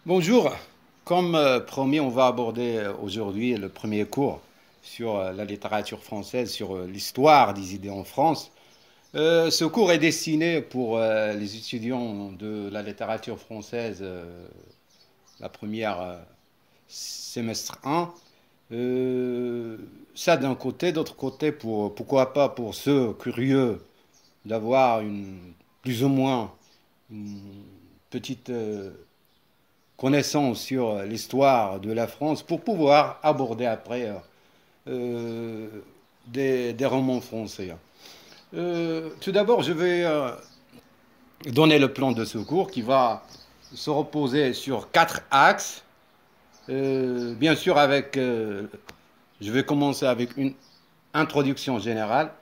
Bonjour, comme promis, on va aborder aujourd'hui le premier cours sur la littérature française, sur l'histoire des idées en France. Ce cours est destiné pour les étudiants de la littérature française, la première semestre 1. Ça d'un côté, d'autre côté, pourquoi pas pour ceux curieux d'avoir plus ou moins une petite connaissance sur l'histoire de la France pour pouvoir aborder après euh, des romans français. Tout d'abord, je vais donner le plan de secours qui va se reposer sur quatre axes. Bien sûr, je vais commencer avec une introduction générale.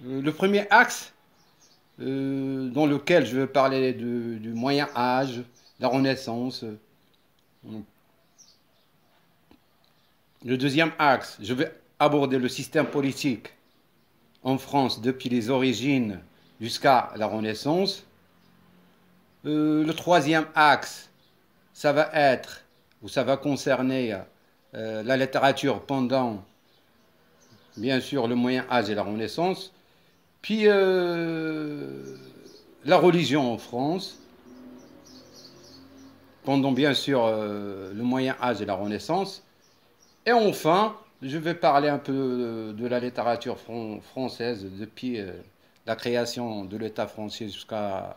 Le premier axe dans lequel je vais parler du Moyen Âge, la Renaissance. Le deuxième axe, je vais aborder le système politique en France depuis les origines jusqu'à la Renaissance. Le troisième axe, ça va être, ou ça va concerner la littérature pendant, bien sûr, le Moyen Âge et la Renaissance. Puis la religion en France, pendant bien sûr le Moyen Âge et la Renaissance. Et enfin, je vais parler un peu de la littérature française depuis la création de l'État français jusqu'à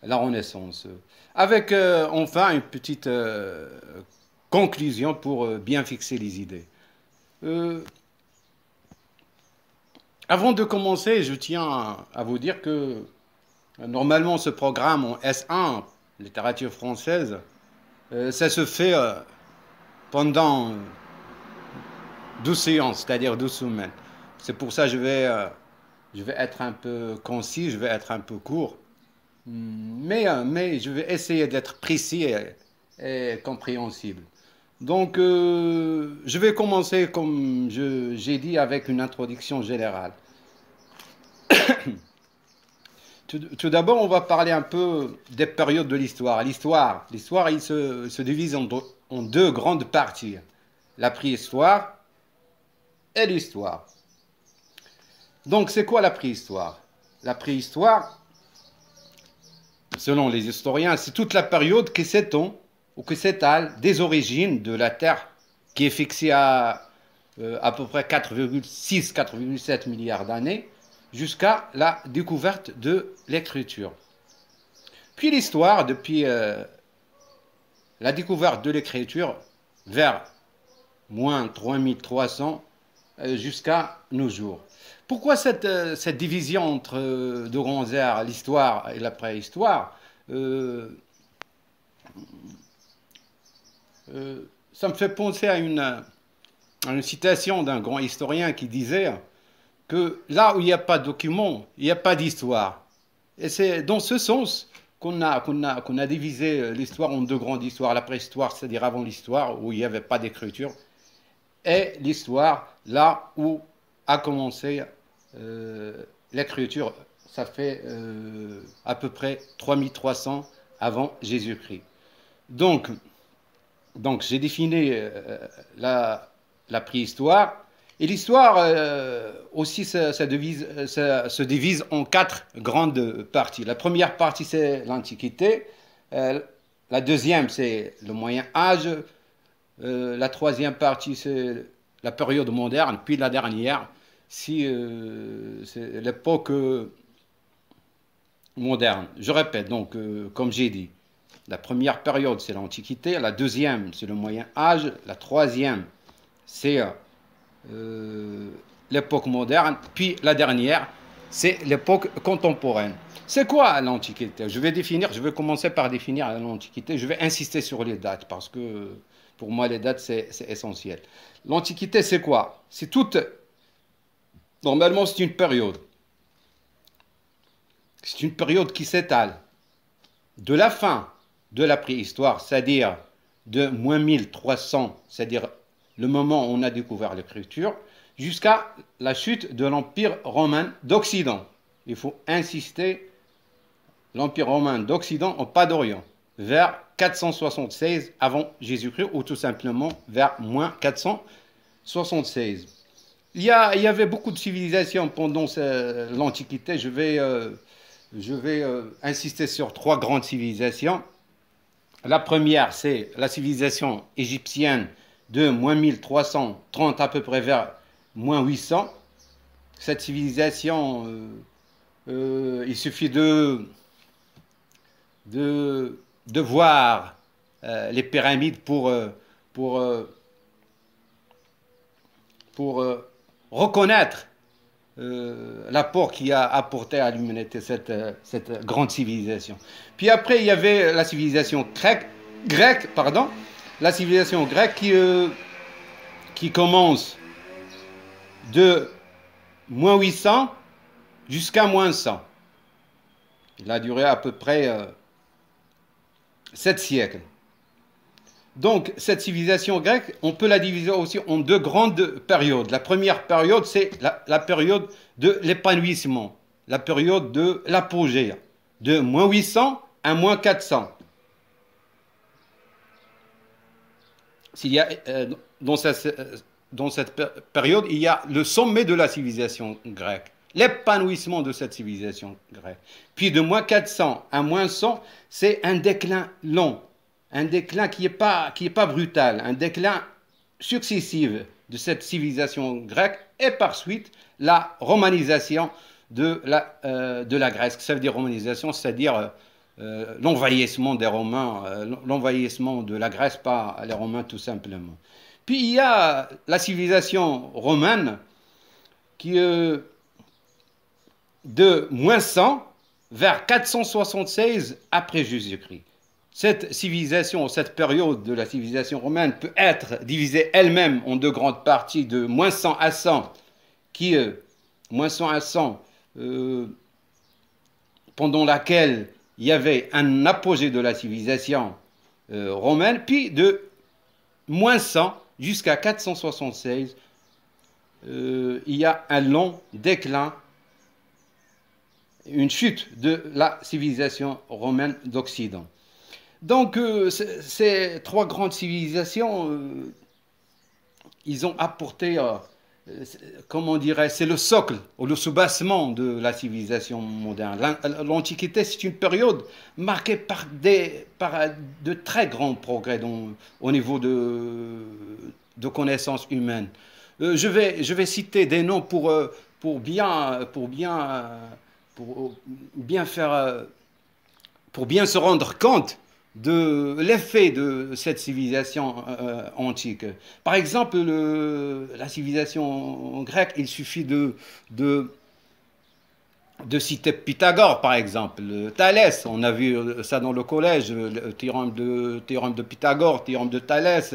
la Renaissance. Avec enfin une petite conclusion pour bien fixer les idées. Euh, Avant de commencer, je tiens à vous dire que normalement ce programme en S1, littérature française, ça se fait pendant 12 séances, c'est-à-dire 12 semaines. C'est pour ça que je vais être un peu concis, je vais être un peu court, mais je vais essayer d'être précis et compréhensible. Donc, je vais commencer, comme j'ai dit, avec une introduction générale. Tout d'abord, on va parler un peu des périodes de l'histoire. L'histoire, il se divise en deux grandes parties. La préhistoire et l'histoire. Donc, c'est quoi la préhistoire? La préhistoire, selon les historiens, c'est toute la période qui s'étend ou qui s'étale des origines de la Terre, qui est fixée à peu près 4,6-4,7 milliards d'années, jusqu'à la découverte de l'écriture. Puis l'histoire, depuis la découverte de l'écriture, vers moins 3300 jusqu'à nos jours. Pourquoi cette division entre deux grands airs, l'histoire et la préhistoire ça me fait penser à une citation d'un grand historien qui disait que là où il n'y a pas de document, il n'y a pas d'histoire. Et c'est dans ce sens qu'on a divisé l'histoire en deux grandes histoires. La préhistoire, c'est-à-dire avant l'histoire, où il n'y avait pas d'écriture, et l'histoire, là où a commencé l'écriture. Ça fait à peu près 3300 avant Jésus-Christ. Donc, j'ai défini la préhistoire. Et l'histoire aussi se divise en quatre grandes parties. La première partie, c'est l'Antiquité. La deuxième, c'est le Moyen Âge. La troisième partie, c'est la période moderne. Puis la dernière, c'est l'époque moderne. Je répète, donc, comme j'ai dit, la première période, c'est l'Antiquité. La deuxième, c'est le Moyen Âge. La troisième, c'est l'époque moderne. Puis la dernière, c'est l'époque contemporaine. C'est quoi l'Antiquité? Je vais commencer par définir l'Antiquité. Je vais insister sur les dates parce que pour moi, les dates, c'est essentiel. L'Antiquité, c'est quoi? C'est toute. Normalement, c'est une période. C'est une période qui s'étale de la fin de la préhistoire, c'est-à-dire de moins 1300, c'est-à-dire le moment où on a découvert l'écriture, jusqu'à la chute de l'Empire romain d'Occident. Il faut insister, l'Empire romain d'Occident, pas d'Orient. vers 476 avant Jésus-Christ, ou tout simplement vers moins 476. Il y avait beaucoup de civilisations pendant l'Antiquité. Je vais insister sur trois grandes civilisations. La première, c'est la civilisation égyptienne de moins 1330 à peu près vers moins 800. Cette civilisation, il suffit de voir les pyramides pour, pour reconnaître l'apport qui a apporté à l'humanité cette grande civilisation. Puis après, il y avait la civilisation grecque, pardon, la civilisation grecque qui commence de moins 800 jusqu'à moins 100. Il a duré à peu près 7 siècles. Donc, cette civilisation grecque, on peut la diviser aussi en deux grandes périodes. La première période, c'est la période de l'épanouissement, la période de l'apogée, de moins 800 à moins 400. Dans cette période, il y a le sommet de la civilisation grecque, l'épanouissement de cette civilisation grecque. Puis de moins 400 à moins 100, c'est un déclin long. Un déclin qui n'est pas brutal, un déclin successif de cette civilisation grecque et par suite la romanisation de la Grèce. Ça veut dire romanisation, c'est-à-dire l'envahissement des Romains, l'envahissement de la Grèce par les Romains tout simplement. Puis il y a la civilisation romaine qui de moins 100 vers 476 après Jésus-Christ. Cette civilisation, cette période de la civilisation romaine peut être divisée elle-même en deux grandes parties de moins 100 à 100, moins 100 à 100, pendant laquelle il y avait un apogée de la civilisation romaine, puis de moins 100 jusqu'à 476, il y a un long déclin, une chute de la civilisation romaine d'Occident. Donc, ces trois grandes civilisations, ils ont apporté, comment dirais, c'est le socle ou le soubassement de la civilisation moderne. L'Antiquité, c'est une période marquée par de très grands progrès au niveau de connaissances humaines. Je vais citer des noms pour bien se rendre compte de l'effet de cette civilisation antique. Par exemple, la civilisation grecque, il suffit de citer Pythagore, par exemple, Thalès, on a vu ça dans le collège, le théorème de Pythagore, théorème de Thalès,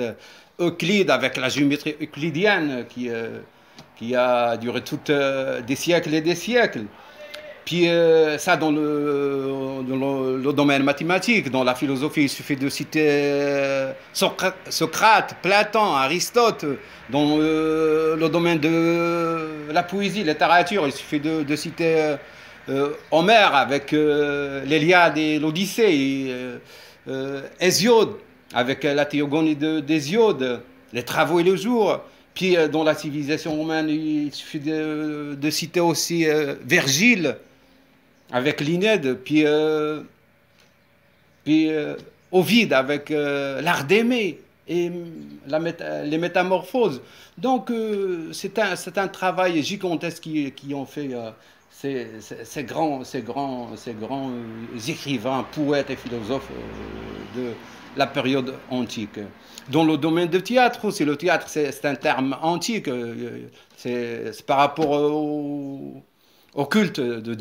Euclide avec la géométrie euclidienne qui a duré des siècles et des siècles. Puis ça dans le domaine mathématique, dans la philosophie, il suffit de citer Socrate, Platon, Aristote. Dans le domaine de la poésie, la littérature, il suffit de citer Homère avec l'Iliade et l'Odyssée, Hésiode avec la théogonie d'Hésiode, les travaux et le jour. Puis dans la civilisation romaine, il suffit de citer aussi Virgile avec l'Inéide, puis Ovide avec l'art d'aimer et les métamorphoses. Donc c'est un travail gigantesque qui ont fait ces grands écrivains, poètes et philosophes de la période antique. Dans le domaine du théâtre aussi, le théâtre c'est un terme antique, c'est par rapport au culte de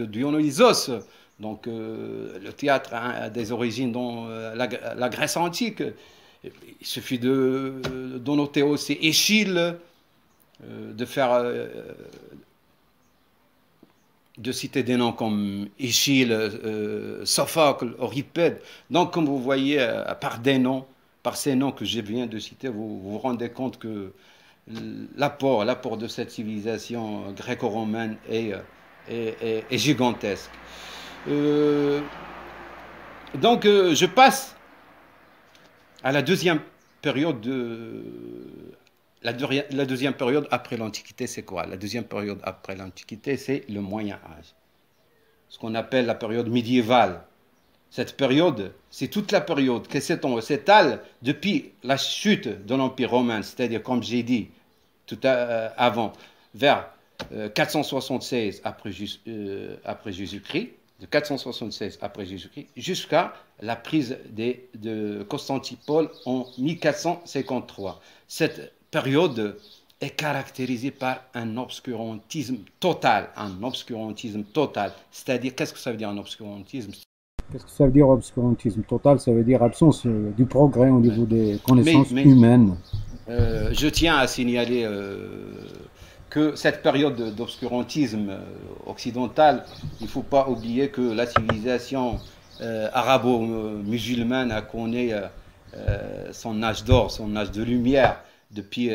Dionysos. Donc le théâtre a des origines dans la Grèce antique. Il suffit de noter aussi Échille, de citer des noms comme Échille, Sophocle, Euripide. Donc comme vous voyez, par ces noms que je viens de citer, vous vous rendez compte que l'apport de cette civilisation gréco-romaine est gigantesque. Donc, je passe à la deuxième période la deuxième période après l'Antiquité, c'est quoi? La deuxième période après l'Antiquité, c'est le Moyen Âge, ce qu'on appelle la période médiévale. Cette période, c'est toute la période qui s'étale depuis la chute de l'Empire romain, c'est-à-dire, comme j'ai dit avant, vers 476 après Jésus-Christ, de 476 après Jésus-Christ, jusqu'à la prise de Constantinople en 1453. Cette période est caractérisée par un obscurantisme total. Un obscurantisme total. C'est-à-dire, qu'est-ce que ça veut dire un obscurantisme? Qu'est-ce que ça veut dire obscurantisme total? Ça veut dire absence du progrès au Ouais. niveau des Mais, connaissances mais humaines. je tiens à signaler que cette période d'obscurantisme occidental, il ne faut pas oublier que la civilisation arabo-musulmane a connu son âge d'or, son âge de lumière depuis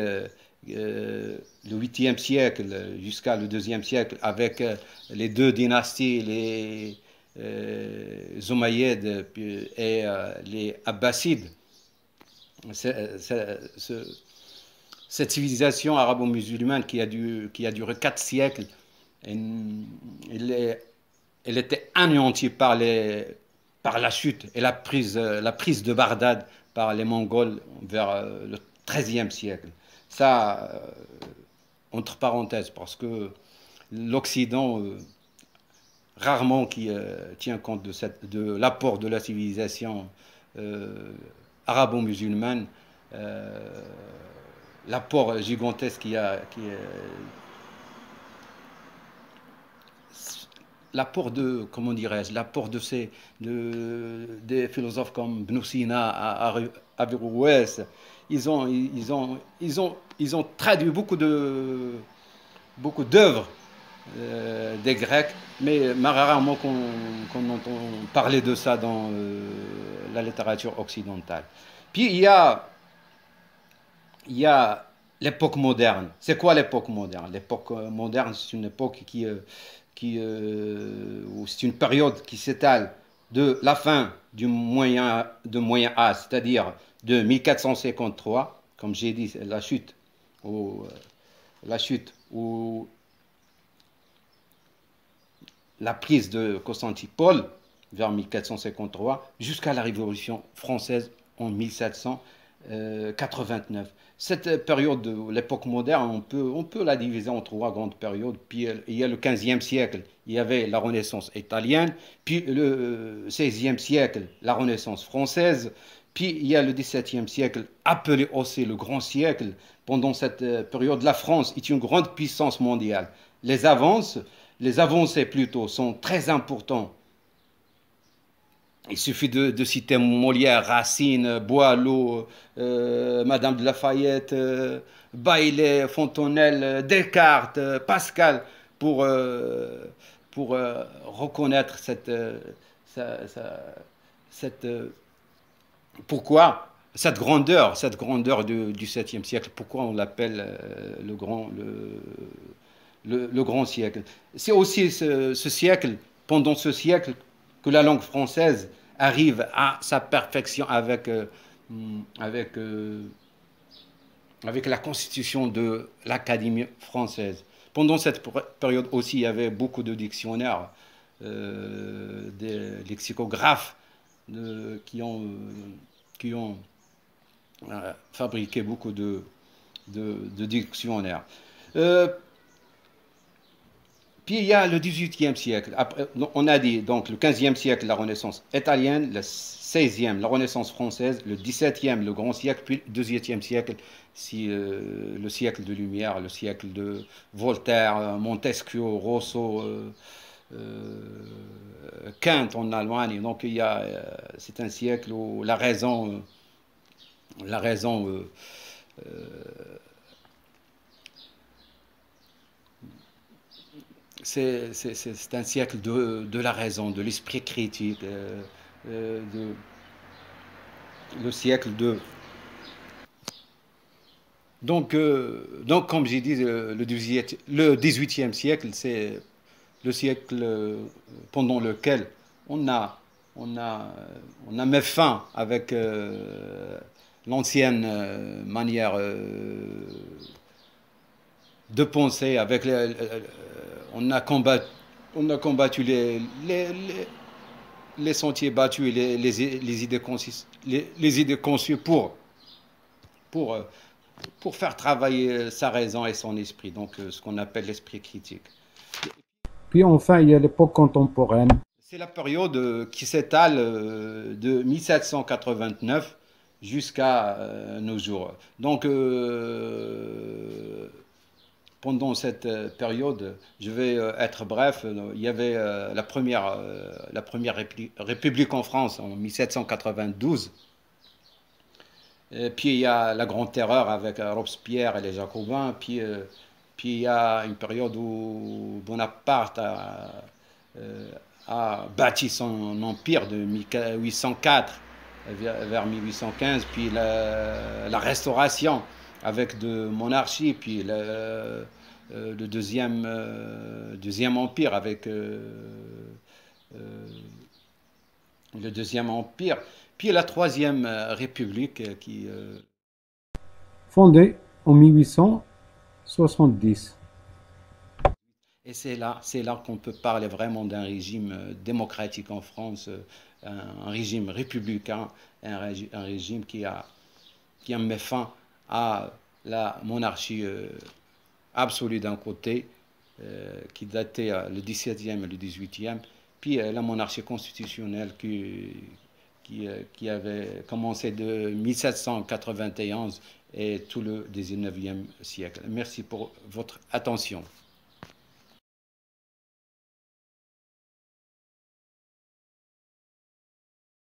le 8e siècle jusqu'à le 2e siècle avec les deux dynasties, les Omeyyades et les Abbassides. Cette civilisation arabo-musulmane qui a duré 4 siècles, elle, elle était anéantie par la chute et la prise de Bagdad par les Mongols vers le 13e siècle. Ça, entre parenthèses, parce que l'Occident, rarement qui tient compte de l'apport de la civilisation euh, arabo-musulmane, euh, l'apport gigantesque l'apport de, comment dirais-je, l'apport des philosophes comme Ibn Sina, Averroès, ils ont traduit beaucoup d'œuvres des Grecs, mais rarement qu'on entend parler de ça dans la littérature occidentale. Puis il y a l'époque moderne. C'est quoi l'époque moderne? L'époque moderne, c'est une époque c'est une période qui s'étale de la fin de moyen âge, c'est-à-dire de 1453, comme j'ai dit, la chute ou la prise de Constantinople vers 1453 jusqu'à la Révolution française en 1789. Cette période de l'époque moderne, on peut la diviser en trois grandes périodes. Puis il y a le 15e siècle, il y avait la Renaissance italienne, puis le 16e siècle, la Renaissance française, puis il y a le 17e siècle, appelé aussi le grand siècle. Pendant cette période, la France est une grande puissance mondiale. Les avances, les avancées plutôt, sont très importantes. Il suffit de citer Molière, Racine, Boileau, Madame de Lafayette, Baillet, Fontenelle, Descartes, Pascal, pour, euh, pour reconnaître cette, pourquoi cette grandeur du 7e siècle, pourquoi on l'appelle le grand siècle. C'est aussi ce siècle, pendant ce siècle, que la langue française arrive à sa perfection avec, euh, avec la constitution de l'Académie française. Pendant cette période aussi, il y avait beaucoup de dictionnaires, des lexicographes qui ont fabriqué beaucoup de dictionnaires. Euh, Puis il y a le 18e siècle. Après, on a dit donc le 15e siècle, la Renaissance italienne, le 16e, la Renaissance française, le 17e, le grand siècle, puis le 18e siècle, le siècle de Lumière, le siècle de Voltaire, Montesquieu, Rousseau, Kant en Allemagne. Donc c'est un siècle où la raison c'est un siècle de la raison, de l'esprit critique, le siècle de... Donc comme j'ai dit, le 18e siècle, c'est le siècle pendant lequel on a on a mis fin avec l'ancienne manière de penser, on a combattu les sentiers battus et les idées les idées conçues pour, euh, pour faire travailler sa raison et son esprit, donc ce qu'on appelle l'esprit critique. Puis enfin, il y a l'époque contemporaine. C'est la période qui s'étale de 1789 jusqu'à nos jours. Donc, pendant cette période, je vais être bref, il y avait la première république en France en 1792. Et puis il y a la Grande Terreur avec Robespierre et les Jacobins. Puis il y a une période où Bonaparte a bâti son empire de 1804 vers 1815. Puis la Restauration avec de monarchie. Puis le deuxième empire avec le deuxième empire. Puis la troisième république Fondée en 1870. et c'est là qu'on peut parler vraiment d'un régime démocratique en France, un régime républicain, un régime qui a mis fin à la monarchie absolue d'un côté, qui datait le 17e et le 18e, puis la monarchie constitutionnelle qui avait commencé de 1791 et tout le 19e siècle. Merci pour votre attention.